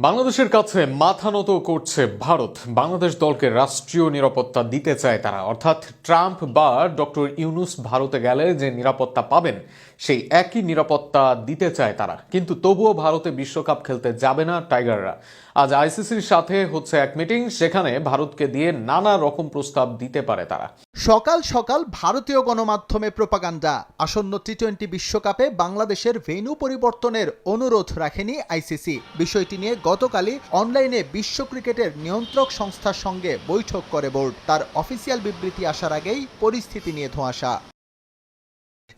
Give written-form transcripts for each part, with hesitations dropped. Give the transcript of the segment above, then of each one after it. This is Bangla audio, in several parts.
বাংলাদেশের কাছে মাথা নত করছে ভারত। বাংলাদেশ দলকে রাষ্ট্রীয় নিরাপত্তা দিতে চায় তারা, অর্থাৎ ট্রাম্প বা ডক্টর ইউনূস ভারতে গেলে যে নিরাপত্তা পাবেন সেই একই নিরাপত্তা দিতে চায় তারা। কিন্তু তবুও ভারতে বিশ্বকাপ খেলতে যাবে না টাইগাররা। আজ আইসিসির সাথে হচ্ছে এক মিটিং, সেখানে ভারতকে দিয়ে নানা রকম প্রস্তাব দিতে পারে তারা। সকাল সকাল ভারতীয় গণমাধ্যমে প্রোপাগান্ডা। আসন্ন টি-20 বিশ্বকাপে বাংলাদেশের ভেন্যু পরিবর্তনের অনুরোধ রাখেনি আইসিসি। বিষয়টি নিয়ে গতকালই অনলাইনে বিশ্ব ক্রিকেটের নিয়ন্ত্রক সংস্থার সঙ্গে বৈঠক করে বোর্ড। তার অফিসিয়াল বিবৃতি আসার আগেই পরিস্থিতি নিয়ে ধোঁয়াশা।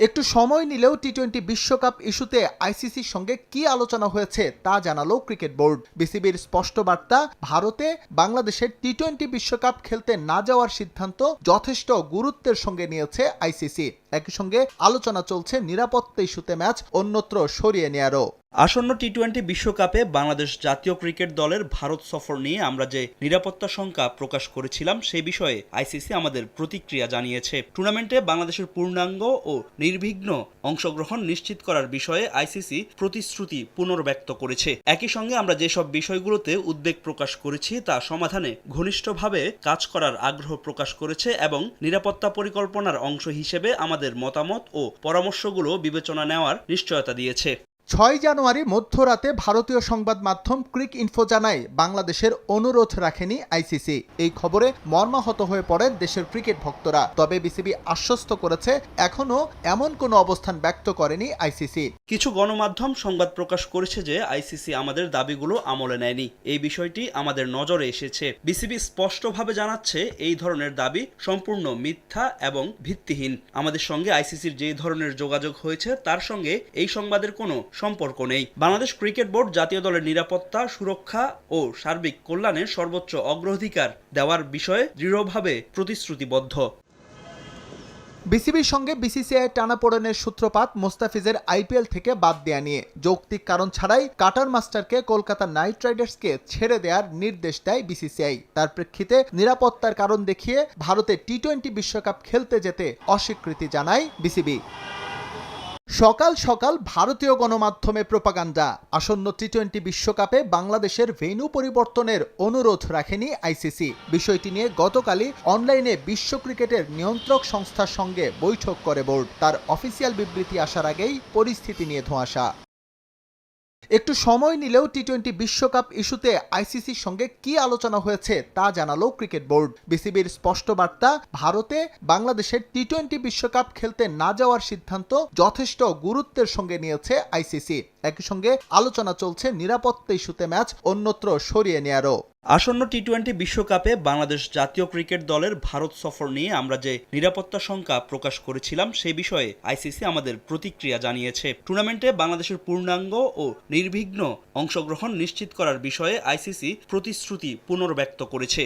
একটু সময় নিলেও টি-20 বিশ্বকাপ ইস্যুতে আইসিসির সঙ্গে কি আলোচনা হয়েছে তা জানালো ক্রিকেট বোর্ড। বিসিবির স্পষ্ট বার্তা, ভারতে বাংলাদেশের টি-20 বিশ্বকাপ খেলতে না যাওয়ার সিদ্ধান্ত যথেষ্ট গুরুত্বের সঙ্গে নিয়েছে আইসিসি। একই সঙ্গে আলোচনা চলছে নিরাপত্তা ইস্যুতে ম্যাচ অন্যত্র সরিয়ে নেয়ারও। আসন্ন টি-20 বিশ্বকাপে বাংলাদেশ জাতীয় ক্রিকেট দলের ভারত সফর নিয়ে আমরা যে নিরাপত্তা শঙ্কা প্রকাশ করেছিলাম সেই বিষয়ে আইসিসি আমাদের প্রতিক্রিয়া জানিয়েছে। টুর্নামেন্টে বাংলাদেশের পূর্ণাঙ্গ ও নির্বিঘ্ন অংশগ্রহণ নিশ্চিত করার বিষয়ে আইসিসি প্রতিশ্রুতি পুনর্ব্যক্ত করেছে। একই সঙ্গে আমরা যেসব বিষয়গুলোতে উদ্বেগ প্রকাশ করেছি তা সমাধানে ঘনিষ্ঠভাবে কাজ করার আগ্রহ প্রকাশ করেছে এবং নিরাপত্তা পরিকল্পনার অংশ হিসেবে আমাদের মতামত ও পরামর্শগুলো বিবেচনা নেওয়ার নিশ্চয়তা দিয়েছে। 6 জানুয়ারি মধ্যরাতে ভারতীয় সংবাদ মাধ্যম ক্রিক ইনফো জানায়, বাংলাদেশের অনুরোধ রাখেনি আইসিসি। এই খবরে মর্মাহত হয়ে পড়েন দেশের ক্রিকেট ভক্তরা। তবে বিসিবি আশ্বস্ত করেছে, এখনো এমন কোনো অবস্থান ব্যক্ত করেনি আইসিসি। কিছু গণমাধ্যম সংবাদ প্রকাশ করেছে যে আইসিসি আমাদের দাবিগুলো আমলে নেয়নি। এই বিষয়টি আমাদের নজরে এসেছে। বিসিবি স্পষ্টভাবে জানাচ্ছে, এই ধরনের দাবি সম্পূর্ণ মিথ্যা এবং ভিত্তিহীন। আমাদের সঙ্গে আইসিসির যে ধরনের যোগাযোগ হয়েছে তার সঙ্গে এই সংবাদের কোনো সম্পর্ক নেই। বাংলাদেশ ক্রিকেট বোর্ড জাতীয় দলের নিরাপত্তা, সুরক্ষা ও সার্বিক কল্যাণে সর্বোচ্চ অগ্রাধিকার দেওয়ার বিষয়ে দৃঢ়ভাবে প্রতিশ্রুতিবদ্ধ। বিসিবির সঙ্গে বিসিসিআই টানাপোড়েনের সূত্রপাত মোস্তাফিজের আইপিএল থেকে বাদ দেয়া নিয়ে। যৌক্তিক কারণ ছাড়াই কাটার মাস্টারকে কলকাতা নাইট রাইডার্সকে ছেড়ে দেওয়ার নির্দেশ দেয় বিসিসিআই। তার প্রেক্ষিতে নিরাপত্তার কারণ দেখিয়ে ভারতে টি-20 বিশ্বকাপ খেলতে যেতে অস্বীকৃতি জানায় বিসিবি। সকাল সকাল ভারতীয় গণমাধ্যমে প্রোপাগান্ডা। আসন্ন টি-20 বিশ্বকাপে বাংলাদেশের ভেন্যু পরিবর্তনের অনুরোধ রাখেনি আইসিসি। বিষয়টি নিয়ে গতকালই অনলাইনে বিশ্ব ক্রিকেটের নিয়ন্ত্রক সংস্থার সঙ্গে বৈঠক করে বোর্ড। তার অফিসিয়াল বিবৃতি আসার আগেই পরিস্থিতি নিয়ে ধোঁয়াশা। একটু সময় নিলেও টি-20 বিশ্বকাপ ইস্যুতে আইসিসির সঙ্গে কি আলোচনা হয়েছে তা জানালো ক্রিকেট বোর্ড। বিসিবির স্পষ্ট বার্তা, ভারতে বাংলাদেশের টি-20 বিশ্বকাপ খেলতে না যাওয়ার সিদ্ধান্ত যথেষ্ট গুরুত্বের সঙ্গে নিয়েছে আইসিসি। একই সঙ্গে আলোচনা চলছে নিরাপত্তা ইস্যুতে ম্যাচ অন্যত্র সরিয়ে নেয়ারও। আসন্ন টি-20 বিশ্বকাপে বাংলাদেশ জাতীয় ক্রিকেট দলের ভারত সফর নিয়ে আমরা যে নিরাপত্তা শঙ্কা প্রকাশ করেছিলাম সেই বিষয়ে আইসিসি আমাদের প্রতিক্রিয়া জানিয়েছে। টুর্নামেন্টে বাংলাদেশের পূর্ণাঙ্গ ও নির্বিঘ্ন অংশগ্রহণ নিশ্চিত করার বিষয়ে আইসিসি প্রতিশ্রুতি পুনর্ব্যক্ত করেছে।